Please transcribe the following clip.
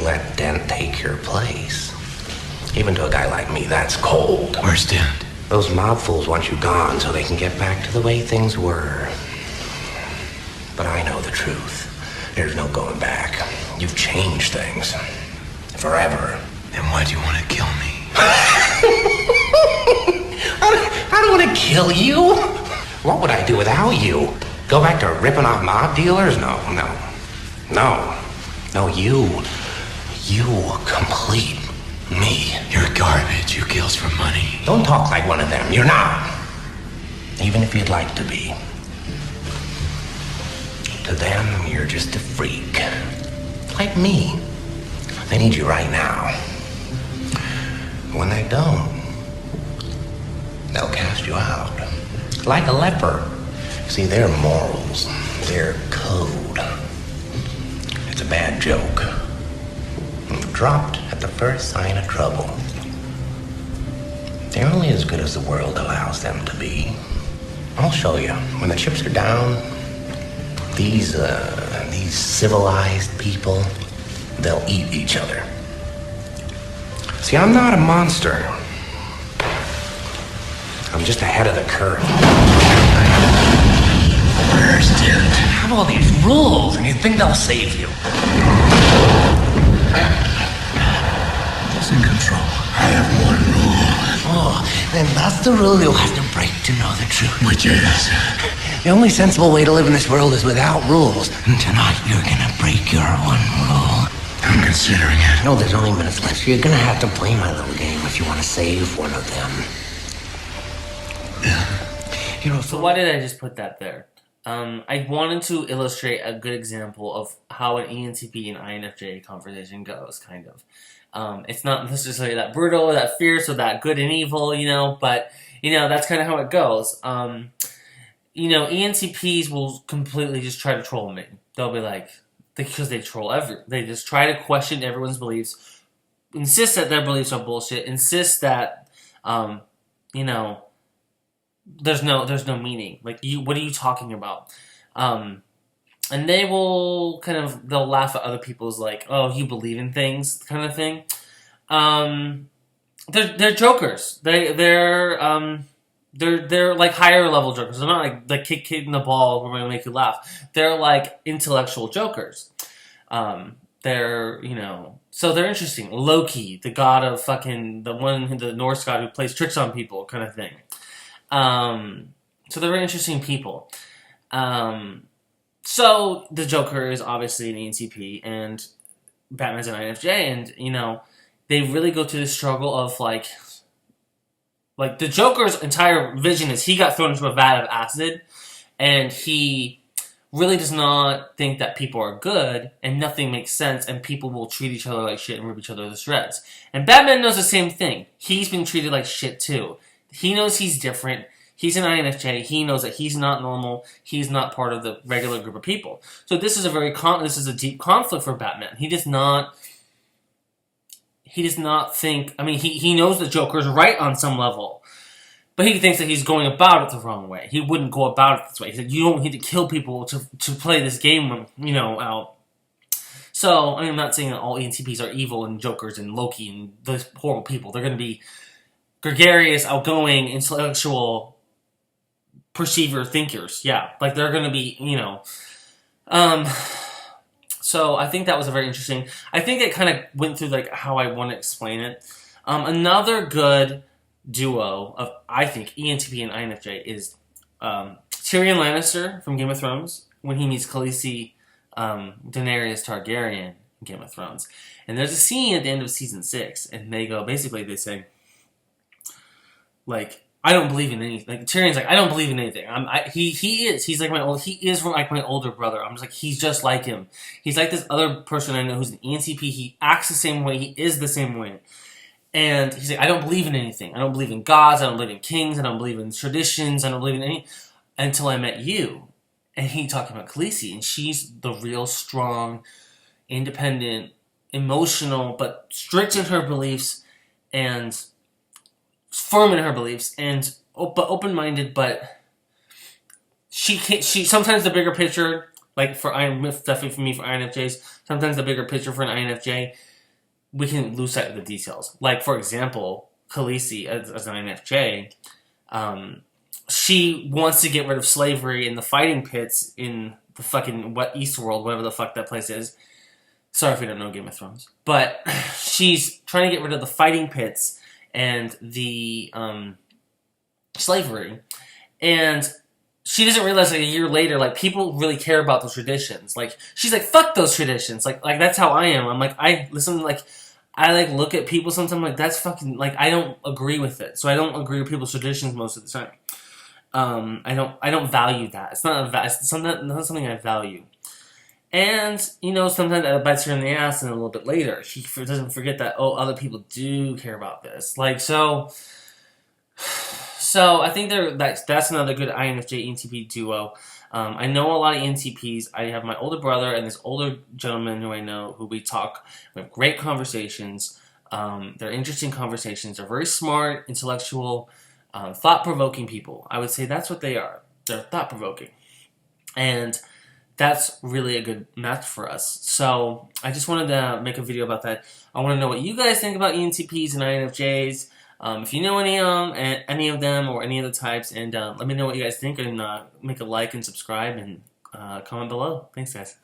let Dent take your place. Even to a guy like me, that's cold. Where's Dent? Those mob fools want you gone so they can get back to the way things were. But I know the truth. There's no going back. You've changed things. Forever. Then why do you want to kill me? I don't want to kill you. What would I do without you? Go back to ripping off mob dealers? No. No, you complete me. You're garbage. Who kills for money? Don't talk like one of them. You're not. Even if you'd like to be. To them, you're just a freak. Like me. They need you right now. When they don't, they'll cast you out. Like a leper. See, their morals, their code. It's a bad joke. Dropped at the first sign of trouble. They're only as good as the world allows them to be. I'll show you. When the chips are down, these civilized people, they'll eat each other. See, I'm not a monster. I'm just ahead of the curve. Where's Dent? Have all these rules, and you think they'll save you. Who's in control? I have one rule. Oh, then that's the rule you'll have to break to know the truth. Which is? The only sensible way to live in this world is without rules. And tonight you're gonna break your one rule. I'm considering it. No, there's only minutes left, so you're gonna have to play my little game if you want to save one of them. Yeah. So why did I just put that there? I wanted to illustrate a good example of how an ENTP and INFJ conversation goes, kind of. It's not necessarily that brutal or that fierce or that good and evil, but, that's kind of how it goes. ENTPs will completely just try to troll me. They'll be like, because they troll they just try to question everyone's beliefs, insist that their beliefs are bullshit, insist that, there's no meaning. Like, what are you talking about? And they will they'll laugh at other people's, like, oh, you believe in things kind of thing. They're jokers. They're like higher level jokers. They're not like kicking the ball, we're gonna make you laugh. They're like intellectual jokers. They're, so they're interesting. Loki, the god of the Norse god who plays tricks on people kind of thing. So they're very interesting people. So the Joker is obviously an ENTP and Batman's an INFJ, and, they really go through the struggle of like the Joker's entire vision is he got thrown into a vat of acid, and he really does not think that people are good, and nothing makes sense, and people will treat each other like shit and rip each other to shreds. And Batman knows the same thing. He's been treated like shit too. He knows he's different. He's an INFJ. He knows that he's not normal. He's not part of the regular group of people. So this is a deep conflict for Batman. He does not think. I mean, he knows the Joker's right on some level, but he thinks that he's going about it the wrong way. He wouldn't go about it this way. He said, "You don't need to kill people to play this game, out." So I'm not saying that all ENTPs are evil and Jokers and Loki and those horrible people. They're going to be gregarious, outgoing, intellectual, perceiver thinkers. Yeah, like they're going to be, So I think that was a very interesting. I think it kind of went through like how I want to explain it. Another good duo of, I think, ENTP and INFJ is Tyrion Lannister from Game of Thrones when he meets Khaleesi, Daenerys Targaryen in Game of Thrones. And there's a scene at the end of season 6, and they say, like, I don't believe in anything. Like, Tyrion's like, I don't believe in anything. He's like my older brother. I'm just like, he's just like him. He's like this other person I know who's an ENTP. He acts the same way. He is the same way. And he's like, I don't believe in anything. I don't believe in gods. I don't believe in kings. I don't believe in traditions. I don't believe in any, until I met you. And he talking about Khaleesi, and she's the real strong, independent, emotional, but strict in her beliefs, and firm in her beliefs, and but open-minded. But she sometimes the bigger picture, like definitely for me for INFJs, sometimes the bigger picture for an INFJ we can lose sight of the details. Like, for example, Khaleesi, as an INFJ, she wants to get rid of slavery in the fighting pits in the fucking East World, whatever the fuck that place is. Sorry if you don't know Game of Thrones. But she's trying to get rid of the fighting pits and the slavery. And she doesn't realize, like, a year later, like, people really care about those traditions. Like, she's like, fuck those traditions. Like that's how I am. I'm like, I look at people sometimes, like, that's fucking, like, I don't agree with it. So I don't agree with people's traditions most of the time. I don't value that. It's not something I value. And, sometimes that bites her in the ass, and a little bit later, she doesn't forget that, other people do care about this. Like, so I think that's another good INFJ ENTP duo. I know a lot of ENTPs. I have my older brother and this older gentleman who I know, who we talk. We have great conversations. They're interesting conversations. They're very smart, intellectual, thought-provoking people. I would say that's what they are. They're thought-provoking. And that's really a good match for us. So I just wanted to make a video about that. I want to know what you guys think about ENTPs and INFJs. If you know any of them or any of the types, and let me know what you guys think, and make a like and subscribe and comment below. Thanks, guys.